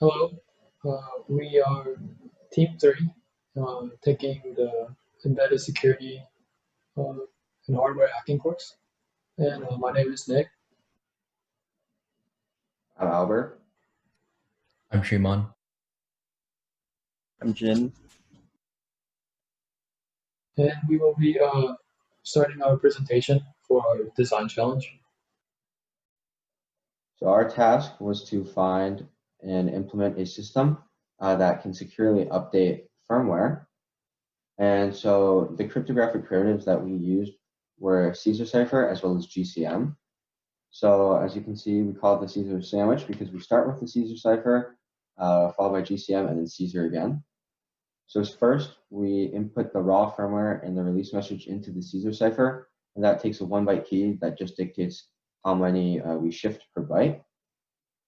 Hello, we are Team3, taking the embedded security uh, and hardware hacking course. And my name is Nick. I'm Albert. I'm Shimon. I'm Jin. And we will be starting our presentation for our design challenge. So our task was to find and implement a system that can securely update firmware. And so the cryptographic primitives that we used were Caesar cipher as well as GCM. So as you can see, we call it the Caesar sandwich because we start with the Caesar cipher, followed by GCM and then Caesar again. So first, we input the raw firmware and the release message into the Caesar cipher, and that takes a 1-byte key that just dictates how many we shift per byte.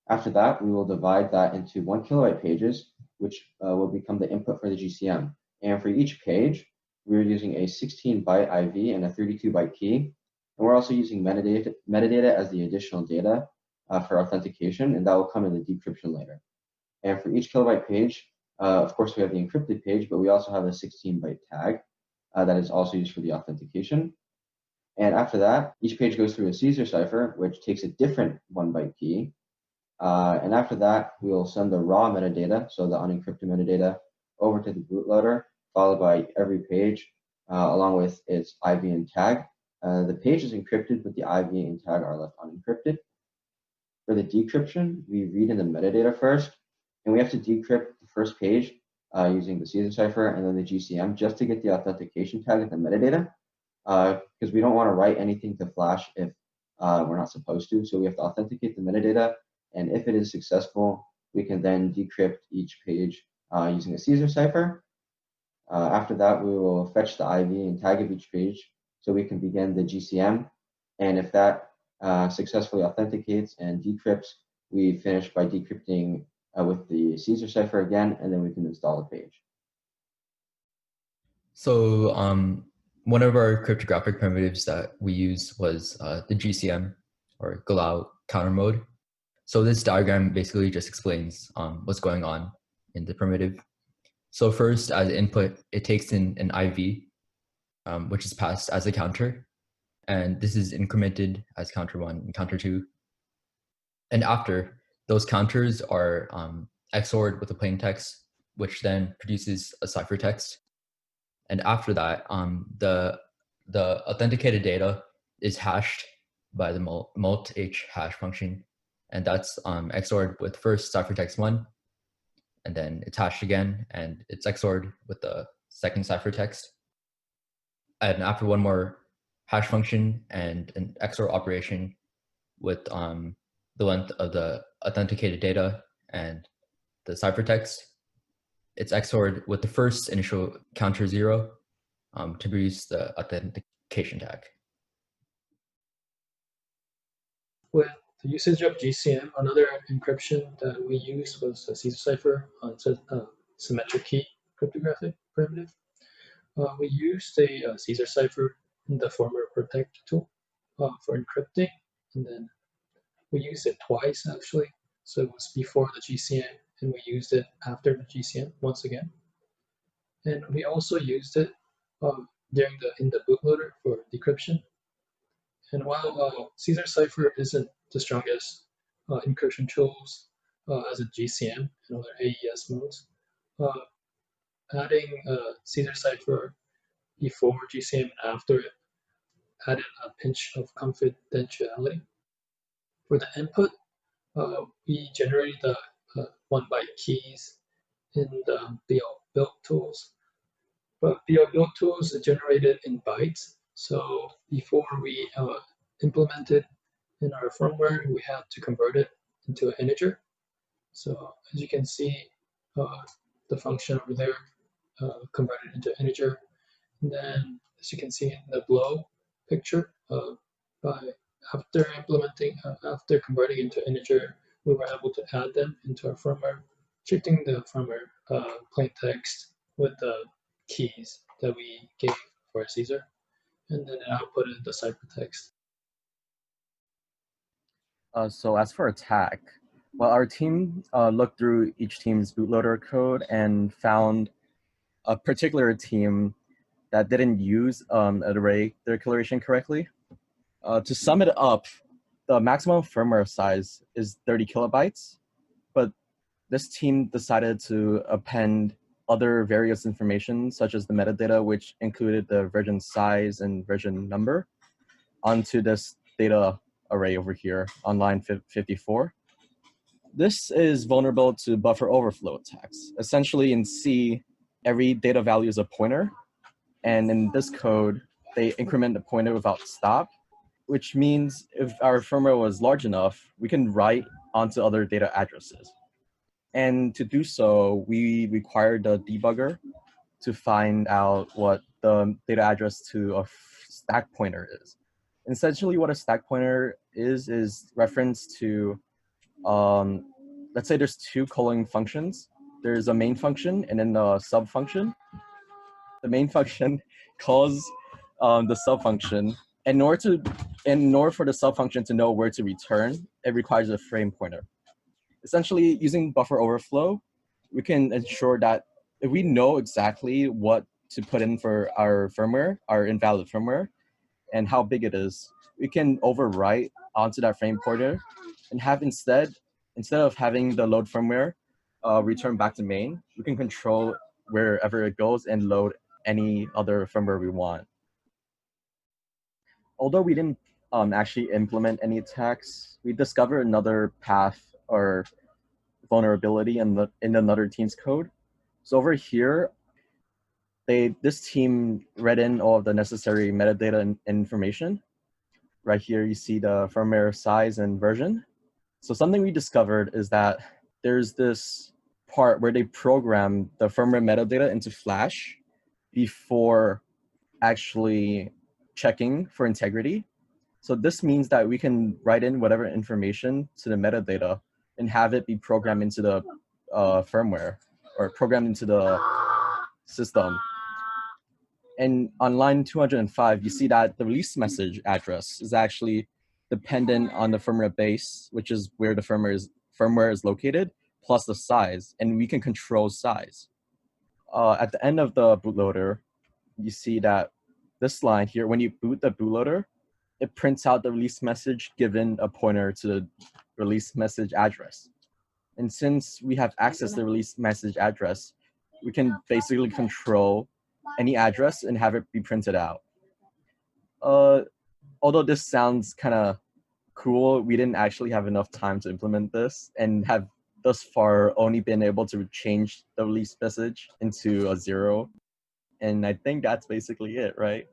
After that, we will divide that into 1 kilobyte pages, which will become the input for the GCM. And for each page, we're using a 16-byte IV and a 32-byte key. And we're also using metadata as the additional data for authentication, and that will come in the decryption later. And for each kilobyte page, of course, we have the encrypted page, but we also have a 16-byte tag that is also used for the authentication. And after that, each page goes through a Caesar cipher, which takes a different 1-byte key. And after that, we'll send the raw metadata, so the unencrypted metadata, over to the bootloader, followed by every page, along with its IV and tag. The page is encrypted, but the IV and tag are left unencrypted. For the decryption, we read in the metadata first, and we have to decrypt the first page using the Caesar cipher and then the GCM just to get the authentication tag at the metadata, because we don't want to write anything to flash if we're not supposed to. So we have to authenticate the metadata, and if it is successful, we can then decrypt each page using a Caesar cipher. After that, we will fetch the IV and tag of each page so we can begin the GCM. And if that successfully authenticates and decrypts, we finish by decrypting with the Caesar cipher again, and then we can install the page. So one of our cryptographic primitives that we use was the GCM, or Galau counter mode. So this diagram basically just explains what's going on in the primitive. So first, as input, it takes in an IV, which is passed as a counter. And this is incremented as counter 1 and counter 2. And after, those counters are XORed with a plain text, which then produces a ciphertext. And after that, the authenticated data is hashed by the mult-h hash function. And that's XORed with first ciphertext 1, and then it's hashed again, and it's XORed with the second ciphertext. And after one more hash function and an XOR operation with the length of the authenticated data and the ciphertext, it's XORed with the first initial counter 0 to produce the authentication tag. With the usage of GCM, another encryption that we used was a Caesar cipher. It's a symmetric key cryptographic primitive. We used a Caesar cipher in the former protect tool for encrypting, and then we used it twice actually. So it was before the GCM, and we used it after the GCM once again. And we also used it in the bootloader for decryption. And while Caesar cipher isn't the strongest encryption tools as a GCM and other AES modes, adding Caesar cipher before GCM and after it added a pinch of confidentiality. For the input, we generated the 1-byte keys in the BL build tools. But BL build tools are generated in bytes. So before we implemented in our firmware, we had to convert it into an integer. So as you can see, the function over there converted into integer. And then as you can see in the below picture, after converting into integer, we were able to add them into our firmware, treating the firmware plain text with the keys that we gave for Caesar, and then it outputted the ciphertext. So as for attack, Well, our team looked through each team's bootloader code and found a particular team that didn't use an array declaration correctly. To sum it up, the maximum firmware size is 30 kilobytes, but this team decided to append other various information, such as the metadata, which included the version size and version number, onto this data array over here on line 54. This is vulnerable to buffer overflow attacks. Essentially, in C, every data value is a pointer, and in this code, they increment the pointer without stop, which means if our firmware was large enough, we can write onto other data addresses. And to do so, we require the debugger to find out what the data address to a stack pointer is. Essentially, what a stack pointer is reference to, let's say there's two calling functions. There's a main function and then a sub function. The main function calls the sub function. In order for the sub function to know where to return, it requires a frame pointer. Essentially, using buffer overflow, we can ensure that if we know exactly what to put in for our firmware, our invalid firmware, and how big it is, we can overwrite onto that frame pointer and have instead of having the load firmware return back to main, we can control wherever it goes and load any other firmware we want. Although we didn't actually implement any attacks, we discovered another path or vulnerability in another team's code. So over here, this team read in all of the necessary metadata and information. Right here, you see the firmware size and version. So something we discovered is that there's this part where they program the firmware metadata into Flash before actually checking for integrity. So this means that we can write in whatever information to the metadata and have it be programmed into the firmware or programmed into the system. And on line 205, you see that the release message address is actually dependent on the firmware base, which is where the firmware is located, plus the size, and we can control size. At the end of the bootloader, you see that this line here, when you boot the bootloader, it prints out the release message given a pointer to the release message address. And since we have access to the release message address, we can basically control any address and have it be printed out. Although this sounds kind of cool, we didn't actually have enough time to implement this and have thus far only been able to change the release message into a 0. And I think that's basically it, right?